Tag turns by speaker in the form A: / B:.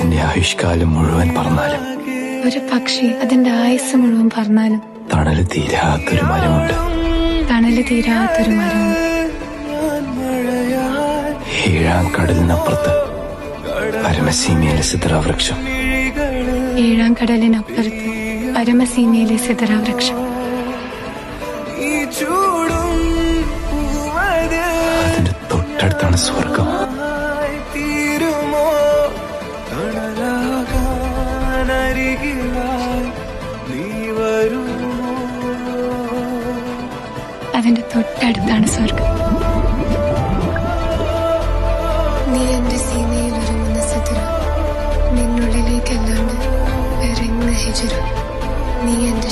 A: അതിന്റെ ആയുഷ്കാലം മുഴുവൻ പറന്നാലും,
B: ഒരു പക്ഷി അതിന്റെ ആയുസ് മുഴുവൻ പറന്നാലും
A: തണല് തീരാത്തൊരു മരമുണ്ട്. ഏഴാം കടലിനപ്പുറത്ത് പരമസീമയിലെ സിദ്ധാവൃക്ഷം.
B: ഏഴാം കടലിനപ്പുറത്ത് പരമസീമയിലെ സിദ്ധാവൃക്ഷം.
A: അതിന്റെ തൊട്ടടുത്താണ് സ്വർഗം.
B: അതിന്റെ തൊട്ടടുത്താണ് സ്വർഗം. നീ എന്റെ സീമയിൽ ഒരുങ്ങുന്ന സിദ്ര, നിന്നുള്ളിലേക്കല്ലാണ്ട് വേറെ ഹിജറ. നീ എന്റെ